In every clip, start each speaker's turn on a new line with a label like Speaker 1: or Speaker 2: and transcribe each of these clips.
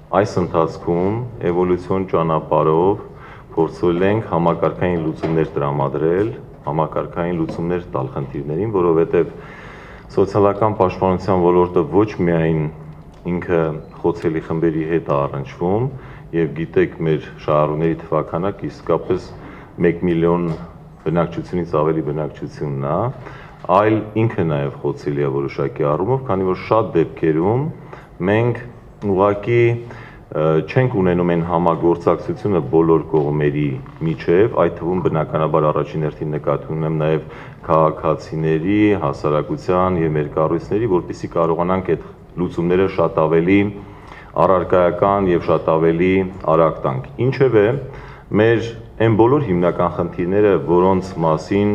Speaker 1: այս ընթացքում էվոլյուցիոն ճանապարհով փորձել ենք համակարգային լուծումներ տրամադրել, համակարգային լուծումներ տալ խնդիրներին, որովհետև սոցիալական պաշտպանության ոլորտը ոչ միայն ինքը խոցելի խմբերի հետ է առնչվում, եւ գիտեք մեր շահառուների թվականակը իսկապես 1 միլիոն բնակչությունից ավելի բնակչությունն է, այլ ինքը նաեւ խոցելի է որոշակի առումով, քանի որ շատ դեպքերում մենք ուղղակի չենք ունենում այն համագործակցությունը բոլոր կողմերի միջև, այդ թվում բնականաբար առաջին հերթին նկատի ունեմ նաեւ քաղաքացիների, հասարակության եւ մեր կառույցների, որպեսզի կարողանանք այդ լուծումները շատ ավելի առարկայական եւ շատ ավելի արագ տանք։ Ինչևէ, մեր այն բոլոր հիմնական խնդիրները, որոնց մասին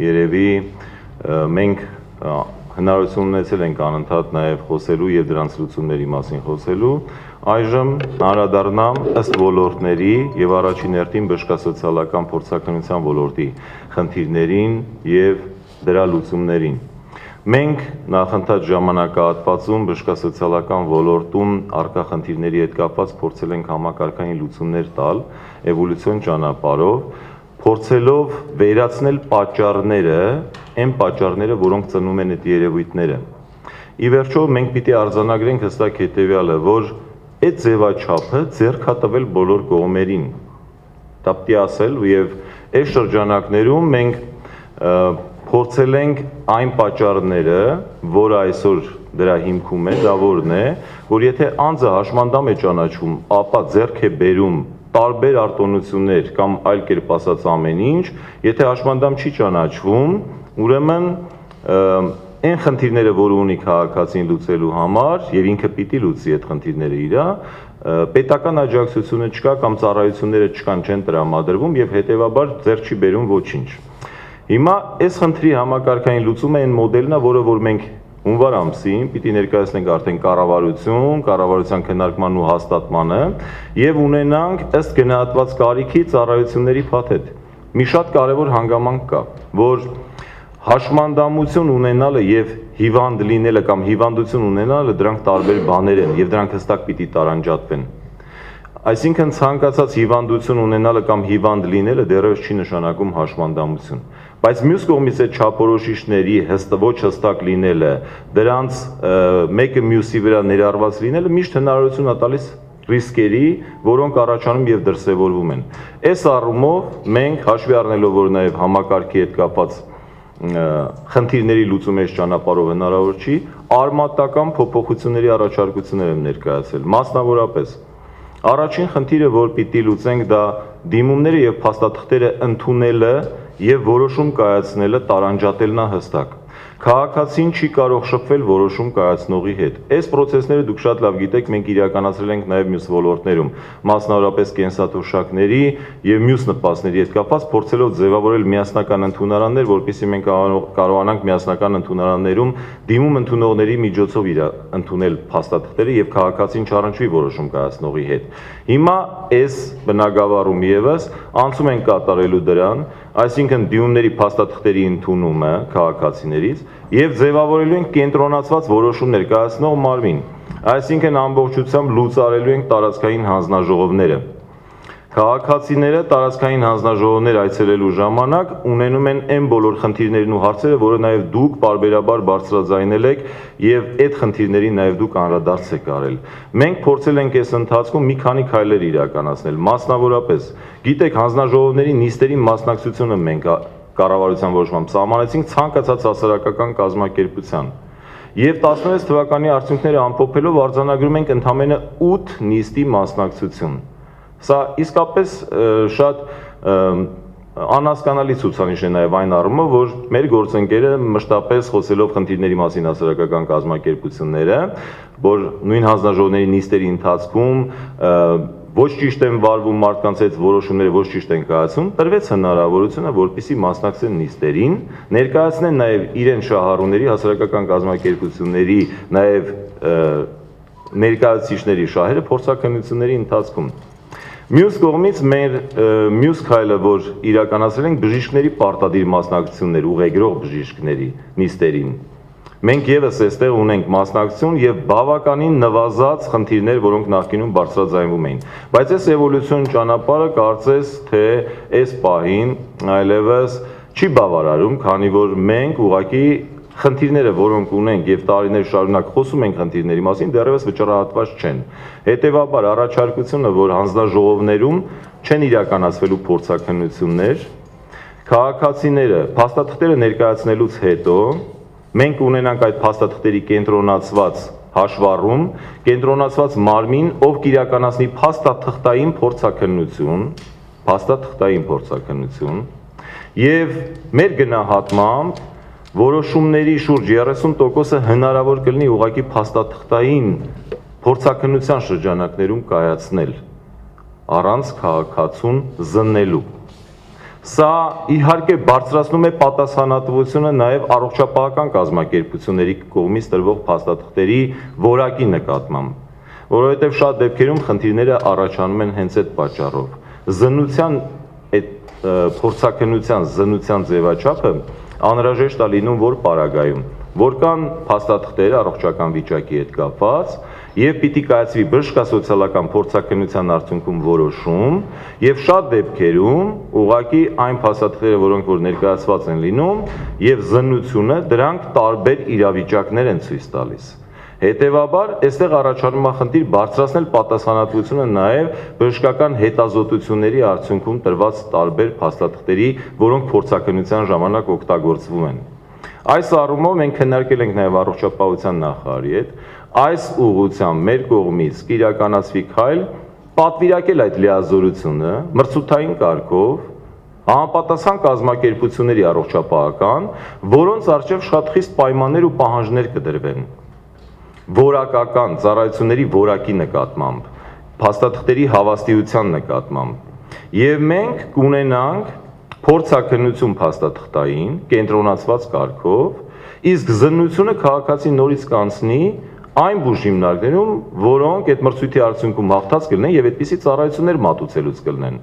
Speaker 1: երևի մենք հնարավորություն ունեցել ենք անընդհատ նաեւ խոսելու եւ դրանց լուծումների մասին խոսելու, այժմ անդրադառնամ ըստ ոլորտների եւ առաջին հերթին բժշկասոցիալական փորձաքննության ոլորտի խնդիրներին եւ դրա լուծումներին։ Մենք նախընթաց ժամանակահատվածում բժշկասոցիալական ոլորտում առկա խնդիրների հետ կապված փորձել ենք համակարգային լուծումներ տալ էվոլյուցիոն ճանապարհով, փորձելով վերացնել պատճառները, այն պատճառները, որոնք ծնում են այդ երևույթները։ Ի վերջո մենք պիտի արձանագրենք հստակ հետեւյալը, որ այդ ձևաչափը ձեռք է տվել բոլոր կողմերին։ Դա պիտի ասել եւ այս շրջանակներում մենք փորձել ենք այն պատճառները, որ այսօր դրա հիմքում է, դա որն է, որ եթե անձը հաշմանդամ է ճանաչվում, ապա ձեռք է բերում տարբեր արտոնություններ կամ այլ կերպ ասած ամեն ինչ, եթե հաշմանդամ չի ճանաչվում, ուրեմն այն խնդիրները, որ ունի քաղաքացին լուծելու համար եւ ինքը պիտի լուծի այդ խնդիրները իրա, պետական աջակցությունը չկա կամ ծառայությունները չկան, չեն տրամադրվում եւ հետեւաբար ձեռք չի բերում ոչինչ։ Հիմա այս խնդրի համակարգային լուծումը այն մոդելն է, որը որ մենք հունվար ամսին պիտի ներկայացնենք արդեն կառավարություն, կառավարության քննարկման ու հաստատմանը եւ ունենանք ըստ գնահատված կարիքի ծառայությունների փաթեթ։ Մի շատ կարեւոր հանգամանք կա, որ հաշմանդամություն ունենալը եւ հիվանդ լինելը կամ հիվանդություն ունենալը դրանք տարբեր բաներ են եւ դրանք հստակ պիտի տարանջատվեն։ Այսինքն ցանկացած հիվանդություն ունենալը կամ հիվանդ լինելը դեռևս չի նշանակում հաշմանդամություն, բայց մյուս կողմից այդ չափորոշիչների ոչ հստակ լինելը, դրանց մեկը մյուսի վրա ներառված լինելը միշտ հնարավորություն է տալիս ռիսկերի, որոնք առաջանում եւ դրսեւորվում են։ Այս առումով մենք հաշվի առնելով, որ նաեւ համակարգի հետ կապված խնդիրների լուծումը այս ճանապարհով հնարավոր չի, արմատական փոփոխությունների առաջարկություններ եմ ներկայացրել, մասնավորապես առաջին խնդիրը, որ պիտի լուծենք, դա դիմումները եւ փաստաթղթերը ընդունելը եւ որոշում կայացնելը տարանջատելն է հստակ։ Քաղաքացին չի կարող շփվել որոշում կայացնողի հետ։ Այս process-ները դուք շատ լավ գիտեք, մենք իրականացրել ենք նաեւ մյուս ոլորտներում, մասնավորապես կենսաթոշակների եւ մյուս նպաստների հետ կապված, փորձելով ձևավորել միասնական ընդունարաններ, որպեսզի մենք կարողանանք միասնական ընդունարաններում դիմում ընդունողների միջոցով ընդունել փաստաթղթերը եւ քաղաքացին չառնչվի որոշում կայացնողի հետ։ Հիմա այս բնագավառում եւս անցում են կատարելու դրան, այսինքն դիմումների փաստաթղթերի ընդունումը քաղաքացիներից եւ ձևավորելու են կենտրոնացված որոշումներ կայացնող մարմին, այսինքն ամբողջությամբ լուծարելու են տարածքային հանձնաժողովները։ Քաղաքացիները տարածքային հանձնաժողովներ այցելելու ժամանակ ունենում են այն բոլոր խնդիրներն ու հարցերը, որը նաեւ դուք բարբերաբար բարձրաձայնել եք եւ այդ խնդիրներին նաեւ դուք անդրադարձ եք արել։ Մենք փորձել ենք այս ընթացքում մի քանի քայլեր իրականացնել, մասնավորապես, գիտեք, հանձնաժողովների նիստերի մասնակցությունը մենք կառավարության որոշմամբ սահմանեցինք ցանկացած հասարակական կազմակերպության։ Եվ 16 թվականի արդյունքները ամփոփելով արձանագրում ենք ընդամենը 8 նիստի մասնակցություն։ Սա իսկապես շատ անհասկանալի ցուցանիշ է նաև այն առումով, որ մեր գործընկերը մշտապես խոսելով խնդիրների մասին հասարակական կազմակերպությունները, որ նույն հանձնաժողովների նիստերի ընթացքում ոչ ճիշտ են վարվում մարդկանց այդ որոշումները, ոչ ճիշտ են կայացում, տրվեց հնարավորությունը, որպեսզի մասնակցեն նիստերին, ներկայացնեն նաև իրեն շահառուների, հասարակական կազմակերպությունների, նաև ներկայացուցիչների շահերը փորձաքննությունների ընթացքում։ Մյուս կողմից մեր մյուս քայլը, որ իրականացրել ենք բժիշկների պարտադիր մասնակցություններ, ուղեգրող բժիշկների նիստերին, Մենք եւս այստեղ ունենք մասնակցություն եւ բավականին նվազած խնդիրներ, որոնք նախկինում բարձրաձայնվում էին։ Բայց այս էվոլյուցիոն ճանապարհը կարծես թե այս պահին այլևս չի բավարարում, քանի որ մենք ուղղակի խնդիրները, որոնք ունենք եւ տարիներ շարունակ խոսում ենք խնդիրների մասին, դեռևս վճռահատված չեն։ Հետևաբար առաջարկությունը, որ հանձնաժողովներում չեն իրականացվելու փորձաքննություններ, քաղաքացիները փաստաթղթերը ներկայացնելուց հետո մենք ունենանք այդ փաստաթղթերի կենտրոնացված հաշվառում, կենտրոնացված մարմին, ով կիրականացնի փաստաթղթային փորձաքննություն, եւ մեր գնահատմամբ որոշումների շուրջ 30%-ը հնարավոր կլինի ուղղակի փաստաթղթային փորձաքննության շրջանակներում կայացնել առանց քաղաքացուն զննելու։ Սա իհարկե բարձրացնում է պատասխանատվությունը նաև առողջապահական կազմակերպությունների կողմից տրվող փաստաթղթերի որակի նկատմամբ, որովհետև շատ դեպքերում խնդիրները առաջանում են հենց այդ պատճառով։ Զննության այդ փորձաքննության զննության ձևաչափը անհրաժեշտ է լինում որ պարագայում, որ կան փաստաթղթեր առողջական վիճակի հետ կապված եւ պիտի կայացվի բժշկասոցիալական փորձաքննության արդյունքում որոշում եւ շատ դեպքերում ուղղակի այն փաստաթղթերը, որոնք որ ներկայացված են լինում եւ զննությունը դրանք տարբեր իրավիճակներ են ցույց տալիս։ Հետևաբար, այստեղ առաջանում է խնդիր բարձրացնել պատասխանատվությունը նաև բժշկական հետազոտությունների արդյունքում տրված տարբեր փաստաթղթերի, որոնք փորձաքննության ժամանակ օգտագործվում են։ Այս առումով մենք քննարկել ենք նաև առողջապահության նախարարի հետ, այս ուղղությամբ մեր կողմից կիրականացվի քայլ պատվիրակել այդ լիազորությունը մրցութային կարգով համապատասխան կազմակերպությունների առողջապահական, որոնց առջև շատ խիստ պայմաններ ու պահանջներ կդրվեն որակական ծառայությունների որակի նկատմամբ, փաստաթղթերի հավաստիության նկատմամբ։ Եվ մենք կունենանք փորձաքննություն փաստաթղթային, կենտրոնացված կարգով, իսկ զննությունը քաղաքացին նորից կանցնի այն բուժ հիմնարկներում, որոնք այդ մրցույթի արդյունքում հաղթած կլինեն եւ այդպիսի ծառայություններ մատուցելուց կլինեն։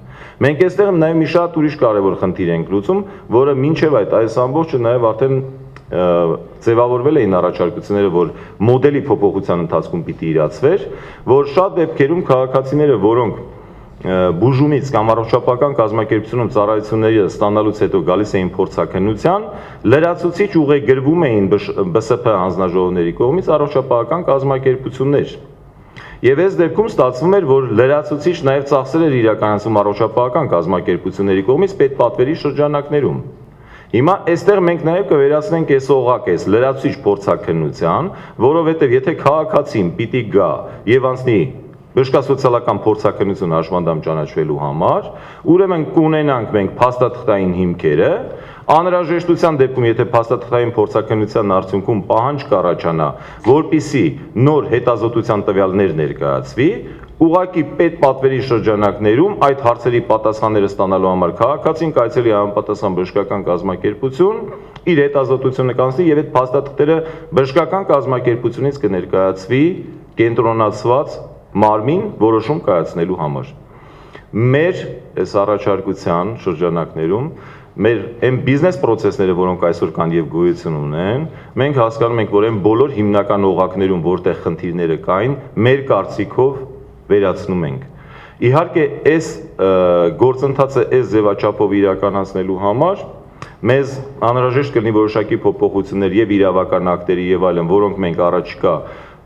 Speaker 1: Մենք այստեղ նաեւ մի շատ ուրիշ կարևոր խնդիր ենք լուծում, որը մինչեւ այս ամբողջը նաեւ արդեն ձևավորվել էին առաջարկությունները, որ մոդելի փոփոխության ընթացքում պիտի իրացվեր, որ շատ դեպքերում քաղաքացիները, որոնք բուժումից կամ առողջապահական կազմակերպությունում ծառայությունները ստանալուց հետո գալիս էին փորձաքննության, լրացուցիչ ուղեգրվում էին ԲՍՓ հանձնաժողովների կողմից առողջապահական կազմակերպություններ։ Եվ այս դեպքում ստացվում էր, որ լրացուցիչ նաև ծախսեր էր իրականացում առողջապահական կազմակերպությունների կողմից պետպատվերի շրջանակներում։ Հիմա այստեղ մենք նաև կվերացնենք այս օղակը, այս լրացուցիչ փորձաքննության, որովհետև եթե քաղաքացին պիտի գա եւ անցնի բժշկասոցիալական փորձաքննություն հաշմանդամ ճանաչվելու համար, ուրեմն կունենանք մենք փաստաթղթային հիմքերը, անհրաժեշտության դեպքում, եթե փաստաթղթային փորձաքննության արդյունքում պահանջ կառաջանա, որպիսի նոր հետազոտության տվյալներ ներկայացվի, ուղղակի պետպատվերի շրջանակներում այդ հարցերի պատասխանները ստանալու համար քաղաքացին կայցելի համապատասխան բժշկական կազմակերպություն, իր հետազոտությունը կանցնի եւ այդ փաստաթղթերը բժշկական կազմակերպությունից կներկայացվի կենտրոնացված մարմին որոշում կայացնելու համար։ Մեր այս առաջարկության շրջանակներում մեր այն բիզնես process-ները, որոնք այսօր կան եւ գոյություն ունեն, մենք հասկանում ենք, որ այն բոլոր հիմնական օղակներում, որտեղ խնդիրները կային, մեր կարծիքով վերացնում ենք։ Իհարկե, այս գործընթացը այս ձևաչափով իրականացնելու համար մեզ անհրաժեշտ կլինի որոշակի փոփոխություններ եւ իրավական ակտերի եւ այլն, որոնք մենք առաջիկա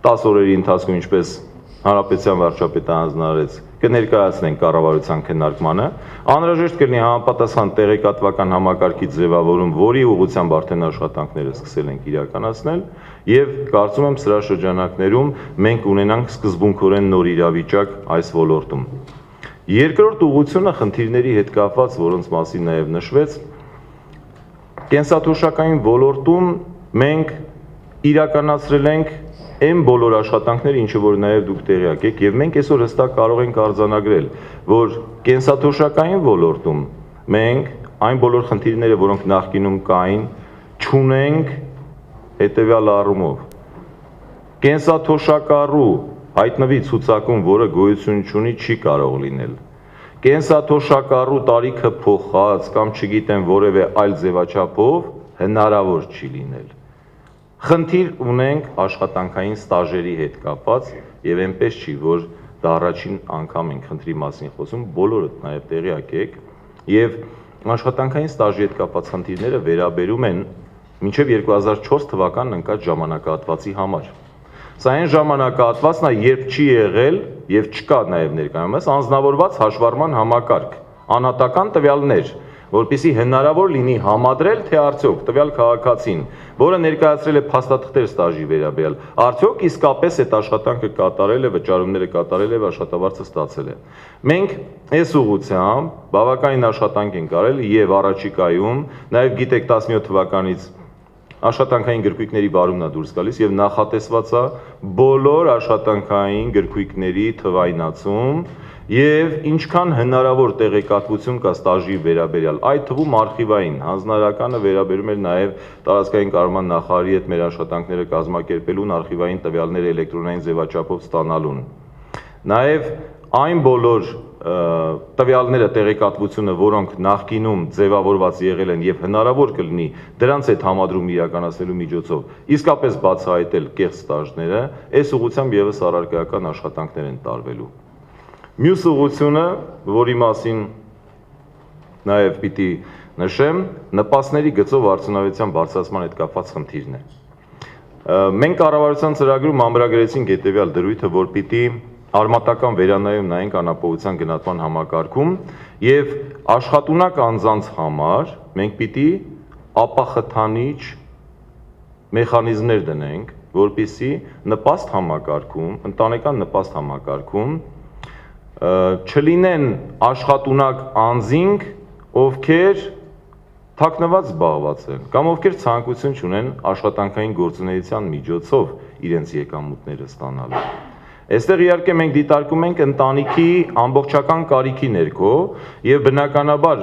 Speaker 1: 10 օրերի ընթացքում, ինչպես Հանրապետության վարչապետը հանձնարարեց, կներկայացնենք կառավարության քննարկմանը, անհրաժեշտ կլինի համապատասխան տեղեկատվական համակարգի ձևավորում, որի ուղղությամբ արդեն աշխատանքները սկսել ենք իրականացնել, եւ կարծում եմ սրա շրջանակներում մենք ունենանք սկզբունքորեն նոր իրավիճակ այս ոլորտում։ Երկրորդ ուղղությունը խնդիրների հետ կապված, որոնց մասին նաեւ նշվեց, կենսաթոշակային ոլորտում մենք իրականացրել ենք այն բոլոր աշխատանքները, ինչը որ նաև դուք տեղյակ եք, եւ մենք այսօր հստակ կարող ենք արձանագրել, որ կենսաթոշակային ոլորտում մենք այն բոլոր խնդիրները, որոնք նախկինում կային, չունենք հետեւյալ առումով։ Կենսաթոշակառու հայտնվի ցուցակում, որը գոյություն չունի, չի կարող լինել։ Կենսաթոշակառու տարիքը փոխած կամ չգիտեմ որևէ այլ ձևաչափով հնարավոր չի լինել։ Խնդիր ունենք աշխատանքային ստաժերի հետ կապած եւ այնպես չի, որ դա առաջին անգամ ենք խնդրի մասին խոսում, բոլորդ նաեւ տեղյակ եք եւ աշխատանքային ստաժի հետ կապած խնդիրները վերաբերում են մինչեւ 2004 թվականն ընկած ժամանակահատվածի համար։ Սա այն ժամանակահատվածն է, երբ չի եղել եւ չկա նաեւ ներկայումս անձնավորված հաշվառման համակարգ, անհատական տվյալներ, որպեսզի հնարավոր լինի համադրել, թե արդյոք տվյալ քաղաքացին, որը ներկայացրել է փաստաթղթեր ստաժի վերաբերյալ, արդյոք իսկապես այդ աշխատանքը կատարել է, վճարումները կատարել է, աշխատավարձը ստացել է։ Մենք այս ուղղությամբ բավականին աշխատանք ենք արել եւ առաջիկայում, նաեւ գիտեք 17 թվականից աշխատանքային գրքույկների վարումն է դուրս գալիս եւ նախատեսված է բոլոր աշխատանքային գրքույկների թվայնացում եւ ինչքան հնարավոր տեղեկատվություն կա ստաժի վերաբերյալ, այդ թվում արխիվային, հանձնարարականը վերաբերում էր նաեւ տարածքային կառավարման նախարարի հետ մեր աշխատանքները կազմակերպելուն, արխիվային տվյալները էլեկտրոնային ձևաչափով ստանալուն։ Նաեւ այն բոլոր տվյալները, տեղեկատվությունը, որոնք նախկինում ձևավորված եղել են եւ հնարավոր կլինի դրանց հետ համադրում իրականացնելու միջոցով իսկապես բացահայտել կեղծ ստաժները, այս ուղղությամբ եւս առարկայական աշխատանքներ են տարվելու։ Մյուս ուղղությունը, որի մասին նաեւ պիտի նշեմ, նպաստների գծով արդյունավետության բարձրացման հետ կապված խնդիրն է։ Մենք կառավարության ծրագրում ամրագրեցինք հետեւյալ դրույթը, որ պիտի արմատական վերանայում նայենք անապահովության գնահատման համակարգում եւ աշխատունակ անձանց համար մենք պիտի ապախթանիչ մեխանիզմներ դնենք, որպեսզի նպաստ համակարգում, ընտանեկան նպաստ համակարգում չլինեն աշխատունակ անձինք, ովքեր թաքնված զբաղված են կամ ովքեր ցանկություն չունեն աշխատանքային գործունեության միջոցով իրենց եկամուտները ստանալու։ Այստեղ իհարկե մենք դիտարկում ենք ընտանիքի ամբողջական կարիքի ներքո եւ բնականաբար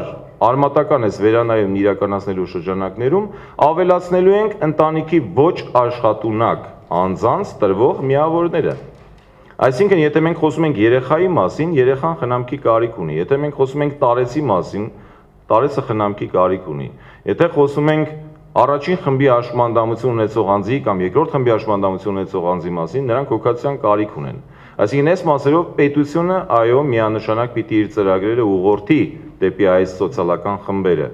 Speaker 1: արմատական այս վերանայումն իրականացնելու շրջանակներում ավելացնելու ենք ընտանիքի ոչ աշխատունակ անձանց տրվող միավորները։ Այսինքն, եթե մենք խոսում ենք երեխայի մասին, երեխան խնամքի կարիք ունի, եթե մենք խոսում ենք տարեցի մասին, տարեցը խնամքի կարիք ունի, եթե խոսում ենք առաջին խմբի հաշմանդամություն ունեցող անձի կամ երկրորդ խմբի հաշմանդամություն ունեցող անձի մասին, նրանք հոգացության կարիք ունեն։ Այսինքն, այս մասերով պետությունը այո միանշանակ պիտի իր ծրագրերը ուղղորդի դեպի այս սոցիալական խմբերը։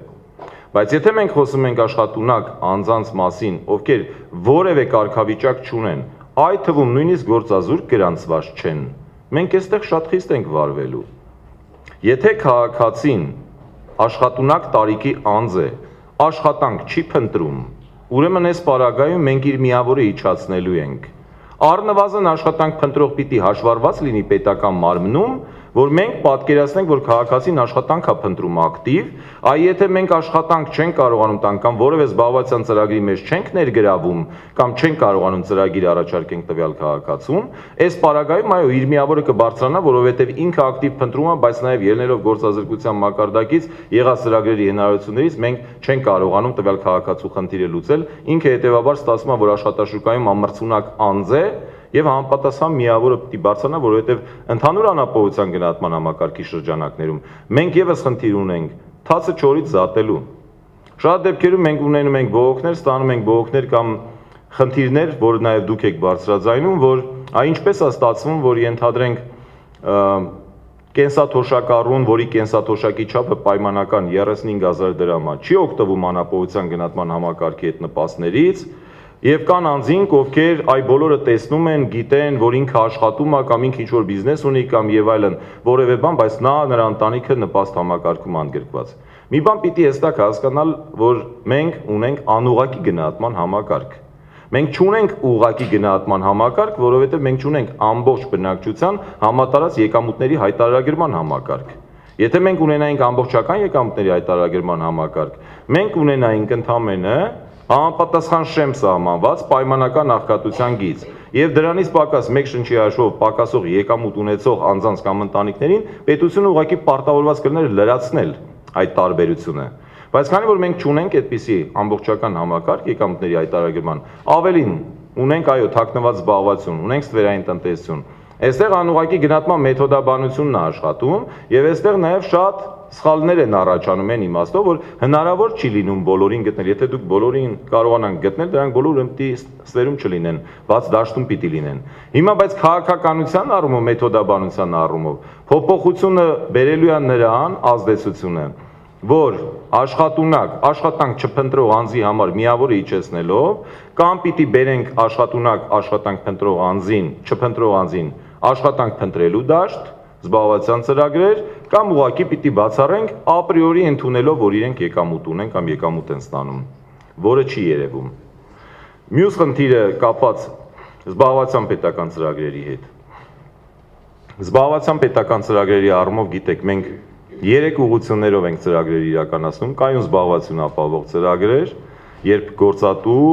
Speaker 1: Բայց եթե մենք խոսում ենք աշխատունակ անձանց մասին, ովքեր որևէ կարգավիճակ չունեն, այդ թվում նույնիսկ գործազուրկ գրանցված չեն, մենք այստեղ շատ խիստ ենք վարվելու։ Եթե քաղաքացին աշխատունակ տարիքի անձ է, աշխատանք չի փնտրում, ուրեմն այս պարագայում մենք իր միավորը իջացնելու ենք։ Առնվազն աշխատանք փնտրող պիտի հաշվառված լինի պետական մարմնում, որ մենք պատկերացնենք, որ քաղաքացին աշխատանք է փնտրում ակտիվ, այ եթե մենք աշխատանք չենք կարողանում տան կամ որևէ զբաղվածության ծրագրի մեջ չենք ներգրավում կամ չենք կարողանում ծրագիր առաջարկենք տվյալ քաղաքացուն, այս պարագայում այո իր միավորը կբարձրանա, որովհետև ինքը ակտիվ փնտրում է, բայց նաև ելնելով գործազրկության մակարդակից եղած ծրագրերի հնարավորություններից մենք չենք կարողանում տվյալ քաղաքացու խնդիրը լուծել, ինքը հետևաբար ստացվում է, որ աշխատաշուկայում ամրցունակ անձ է եւ համապատասխան միավորը պիտի բարձրանա, որովհետեւ ընդհանուր անապահովության գնահատման համակարգի շրջանակներում մենք եւս խնդիր ունենք թացը չորից զատելու։ Շատ դեպքերում մենք ունենում ենք բողոքներ, ստանում ենք բողոքներ կամ խնդիրներ, որ նաեւ դուք եք բարձրաձայնում, որ ինչպես է ստացվում, որ ենթադրենք կենսաթոշակառուն, որի կենսաթոշակի չափը պայմանական 35000 դրամ է, չի օգտվում անապահովության գնահատման համակարգի հետ նպաստներից, եւ կան անձինք, ովքեր այ բոլորը տեսնում են, գիտեն, որ ինքը աշխատում է կամ ինքը ինչ-որ բիզնես ունի կամ եւ այլն, որևէ բան, բայց նրա ընտանիքը նպաստ համակարգում ընդգրկված։ Մի բան պիտի հստակ հասկանալ, որ մենք ունենք անուղղակի գնահատման համակարգ։ Մենք չունենք ուղղակի գնահատման համակարգ, որովհետեւ մենք չունենք ամբողջ բնակչության համատարած եկամուտների հայտարարագրման համակարգ։ Եթե մենք ունենայինք ամբողջական եկամուտների հայտարարագրման համակարգ, մենք ունենայինք ընդամենը համապատասխան շեմ սահմանված պայմանական աղքատության գիծ եւ դրանից պակաս մեկ շնչի հաշվով պակասող եկամուտ ունեցող անձանց կամ ընտանիքներին պետությունը ուղղակի պարտավորված կլիներ լրացնել այդ տարբերությունը։ Բայց քանի որ մենք չունենք այդպիսի ամբողջական համակարգ եկամուտների հայտարարման, ավելին ունենք այո թաքնված զբաղվածություն, ունենք ստվերային տնտեսություն, Այստեղ անուղղակի գնահատման մեթոդաբանությունն է աշխատում եւ այստեղ նաեւ շատ սխալներ են առաջանում այն իմաստով, որ հնարավոր չի լինում բոլորին գտնել, եթե դուք բոլորին կարողանանք գտնել, դրանք բոլորը պիտի ստերում չլինեն, բաց դաշտում պիտի լինեն։ Հիմա բայց քաղաքականության առումով, մեթոդաբանության առումով փոփոխությունը բերելու է նրան ազդեցությունը, որ աշխատանք չփնտրող անձի համար միավորը իջեցնելով, կամ պիտի բերենք աշխատանք փնտրող անձին, չփնտրող անձին աշխատանք փնտրելու դաշտ, զբաղվածության ծրագրեր, կամ ուղղակի պիտի բացառենք ապրիորի ընդունելով, որ իրենք եկամուտ ունեն կամ եկամուտ են ստանում, որը չի երևում։ Մյուս խնդիրը կապված զբաղվածության պետական ծրագրերի հետ։ Զբաղվածության պետական ծրագրերի առումով գիտեք, մենք 3 ուղղություններով ենք ծրագրեր իրականացնում, կայուն զբաղվածություն ապահովող ծրագրեր, երբ գործատու,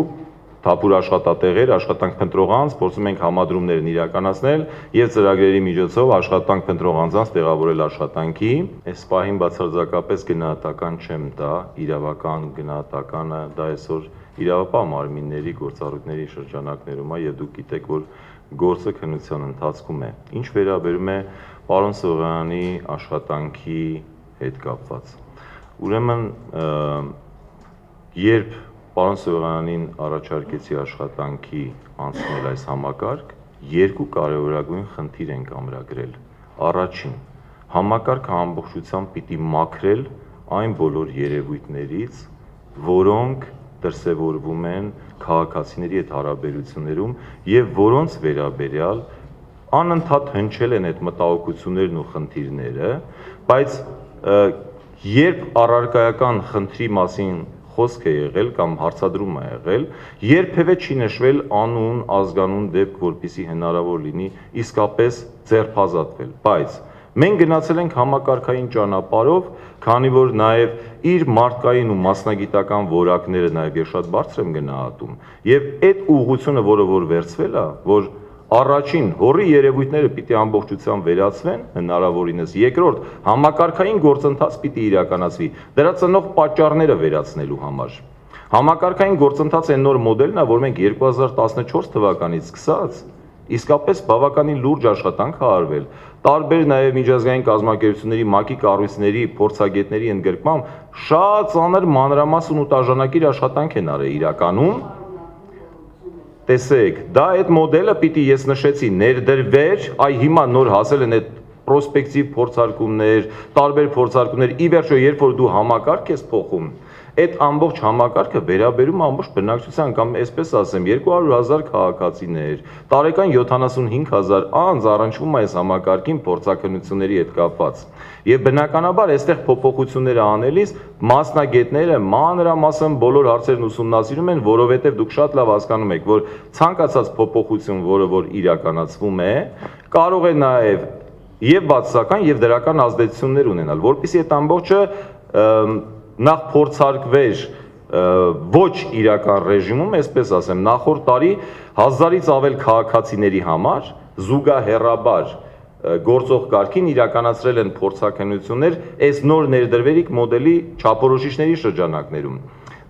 Speaker 1: թափուր աշխատատեղեր, աշխատանք փնտրող անձ, փորձում ենք համադրումներն իրականացնել եւ ծրագրերի միջոցով աշխատանք փնտրող անձանց տեղավորել աշխատանքի։ Այս պահին բացարձակապես գնահատական չեմ տա, իրավական գնահատականը դա այսօր իրավապահ մարմինների գործառույթների շրջանակներում է եւ դուք գիտեք, որ գործը քննության ընթացքում է։ Ինչ վերաբերում է պարոն Սողոյանի աշխատանքի հետ կապված։ Ուրեմն երբ պարոն Սողոյանին առաջարկեցի աշխատանքի անցնել այս համակարգ, 2 կարևորագույն խնդիր ենք ամրագրել։ Առաջին, համակարգը ամբողջությամբ պիտի մաքրել այն բոլոր երևույթներից, որոնք դրսևորվում են քաղաքացիների հետ հարաբերություններում եւ որոնց վերաբերյալ անընդհատ հնչել են այդ մտահոգություններն ու խնդիրները, բայց երբ առարկայական խնդրի մասին խոսք է եղել կամ հարցադրում է եղել, երբևէ չի նշվել անուն, ազգանուն դեպք, որպեսզի հնարավոր լինի իսկապես ձերբազատվել, բայց մենք գնացել ենք համակարգային ճանապարհով, քանի որ նաև իր մարդկային ու մասնագիտական որակները նաև ես շատ բարձր եմ գնահատում, եւ այդ ուղղությունը, որը որ վերցվել է, որ առաջին հորի երևույթները պիտի ամբողջությամբ վերացվեն, հնարավորինս երկրորդ համակարգային գործընթաց պիտի իրականացվի, դրա ծնող պատճառները վերացնելու համար։ Համակարգային գործընթացը այն նոր մոդելն է, որ մենք 2014 թվականից սկսած իսկապես բավականին լուրջ աշխատանք է արվել, տարբեր նաև միջազգային կազմակերպությունների, ՄԱԿ-ի կառույցների, փորձագետների ընդգրկմամբ շատ ծանր մանրամասն ու տաժանակիր աշխատանք են արել իրականում։ Տեսեք, դա այդ մոդելը պիտի ես նշեցի ներդրվեր, այ հիմա նոր հասել են այդ պրոսպեկտիվ փորձարկումներ, տարբեր փորձարկումներ, ի վերջո երբ որ դու համակարգ ես փոխում, այդ ամբողջ համակարգը վերաբերում ամբողջ բնակչության կամ այսպես ասեմ 200,000 քաղաքացիներ, տարեկան 75,000 անձ առնչվում է այս համակարգին փորձակնությունների հետ կապված։ Եվ բնականաբար այստեղ փոփոխությունները անելիս մասնագետները մանրամասն բոլոր հարցերն ուսումնասիրում են, որովհետև դուք շատ լավ հասկանում եք, որ ցանկացած փոփոխություն, որը որ իրականացվում է, կարող է նաև եւ բացասական եւ դրական ազդեցություններ ունենալ, որպեսզի այդ ամբողջը նախ փորձարկվեր ոչ իրական ռեժիմում, այսպես ասեմ, նախորդ տարի 1000-ից ավել քաղաքացիների համար զուգահեռաբար գործող կարգին իրականացրել են փորձակնություններ այս նոր ներդրվելիք մոդելի չափորոշիչների շրջանակներում։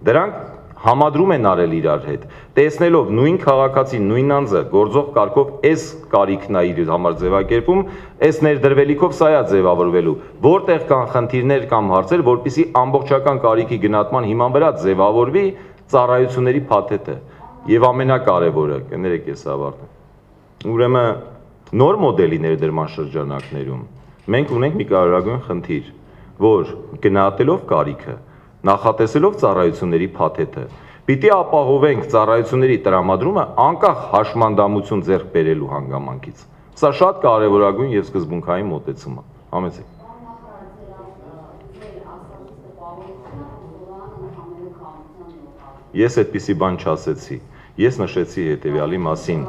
Speaker 1: Դրանք համադրում են արել իրար հետ, տեսնելով նույն քաղաքացին, նույն անձը գործող կարգով այս կարիքն է իր համար ձևակերպում, այս ներդրվելիքով սա է ձևավորվելու, որտեղ կան խնդիրներ կամ հարցեր, որպեսզի ամբողջական կարիքի գնահատման հիման վրա ձևավորվի ծառայությունների փաթեթը։ Եվ ամենակարևորը, կներեք ես ավարտեմ։ Ուրեմն նոր մոդելի ներդրման շրջանակներում մենք ունենք մի կարևորագույն խնդիր, որ գնահատելով կարիքը, նախատեսելով ծառայությունների փաթեթը, պիտի ապահովենք ծառայությունների տրամադրումը անկախ հաշմանդամություն ձեռք բերելու հանգամանքից։ Սա շատ կարևորագույն եւ սկզբունքային մոտեցում է։ Համեցեք։ Ես այդպիսի բան չասեցի։ Ես նշեցի հետեւյալի մասին։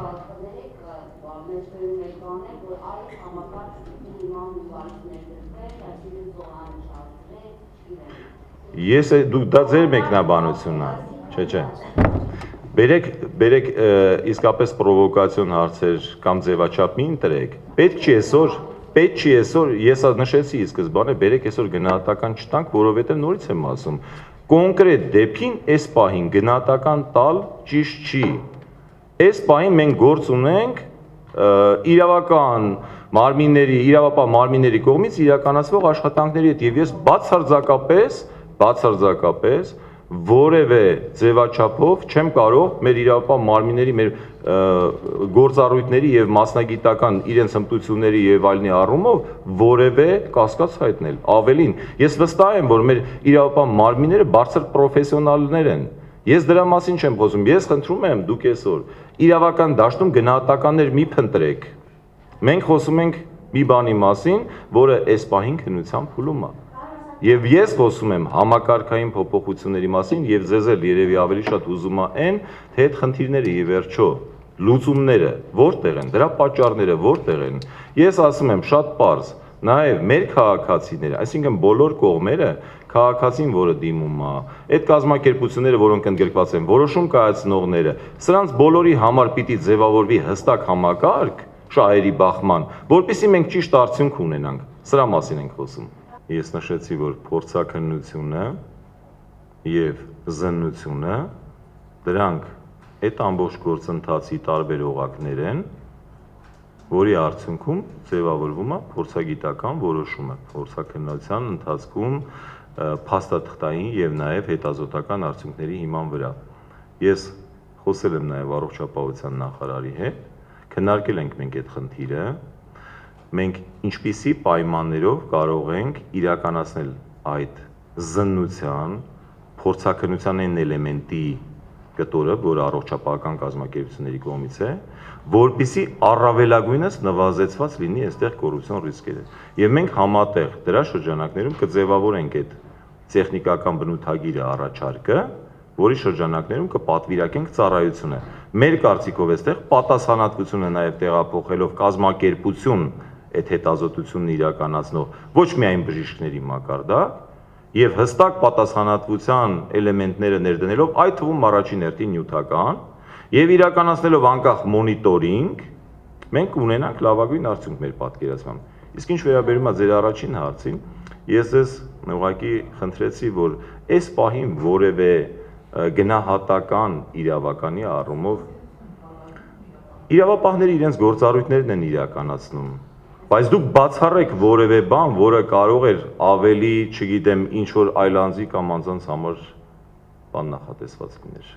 Speaker 1: Ես դուք դա ձեր մեկնաբանությունն է, չէ։ Բերեք իսկապես պրովոկացիոն հարցեր կամ ձևաչափ մի ընտրեք։ Պետք չի այսօր, ես նշեցի սկզբանը, բերեք այսօր գնահատական չտանք, որովհետև նորից եմ ասում, կոնկրետ դեպքին այս պահին գնահատական տալ ճիշտ չի։ Այս պահին մենք գործ ունենք իրավական իրավապահ մարմինների կողմից իրականացվող աշխատանքների հետ եւ ես բացարձակապես որևէ ձևաչափով չեմ կարող մեր իրավապահ մարմինների մեր գործառույթների եւ մասնագիտական իրենց հմտությունների եւ այլնի առումով որևէ կասկած հայտնել։ Ավելին, ես վստահ եմ, որ մեր իրավապահ մարմինները բարձր պրոֆեսիոնալներ են։ Ես դրա մասին չեմ խոսում։ Ես խնդրում եմ, դուք այսօր իրավական դաշտում գնահատականներ մի փնտրեք։ Մենք խոսում ենք մի բանի մասին, որը այս պահին քննության փուլում է։ Եվ ես խոսում եմ համակարգային փոփոխությունների մասին եւ ձեզ էլ երևի ավելի շատ հուզում է այն, թե այդ խնդիրները եւ վերջո լուծումները որտեղ են, դրա պատճառները որտեղ են։ Ես ասում եմ շատ պարզ, նաեւ մեր քաղաքացիները, այսինքն բոլոր կողմերը քաղաքացին, որը դիմում է, այդ կազմակերպությունները, որոնք ընդգրկված են, որոշում կայացնողները, սրանց բոլորի համար պիտի ձևավորվի հստակ համակարգ շահերի բախման, որպեսզի մենք ճիշտ արդյունք ունենանք։ Սրա մասին ենք խոսում։ Ես նշեցի, որ փորձաքննությունը եւ զննությունը դրանք այդ ամբողջ գործընթացի տարբեր օղակներ են, որի արդյունքում ձևավորվում է փորձագիտական որոշումը փորձաքննության ընթացքում փաստաթղթային եւ նաեւ հետազոտական արդյունքների հիման վրա։ Ես խոսել եմ նաեւ առողջապահության նախարարի հետ, քննարկել ենք մենք այդ խնդիրը, մենք ինչպիսի պայմաններով կարող ենք իրականացնել այդ զննության, փորձաքննության այն էլեմենտի կտորը, որը առողջապահական կազմակերպությունների կողմից է, որպեսզի առավելագույնս նվազեցված լինի այստեղ կոռուպցիոն ռիսկերը։ Եվ մենք համատեղ դրա շրջանակներում կձևավորենք այդ տեխնիկական բնութագիրը առաջարկը, որի շրջանակներում կպատվիրակենք ծառայությունը։ Մեր կարծիքով այստեղ պատասխանատվությունը նաև տեղափոխելով կազմակերպություն այդ հետազոտությունն իրականացնող ոչ միայն բժիշկների մակարդակ, եւ հստակ պատասխանատվության էլեմենտները ներդնելով, այդ թվում առաջին հերթին նյութական, եւ իրականացնելով անկախ մոնիտորինգ, մենք ունենանք լավագույն արդյունք մեր պատկերացմամբ։ Իսկ ինչ վերաբերում է ձեր առաջին հարցին, ես ձեզ ուղղակի խնդրեցի, որ այս պահին որևէ գնահատական իրավականի առումով իրավապահները իրենց գործառույթներն են իրականացնում, բայց դուք բացառեք որևէ բան, որը կարող էր ավելի, չգիտեմ, ինչ որ այլ անձի կամ անձանց համար բան նախատեսված լիներ։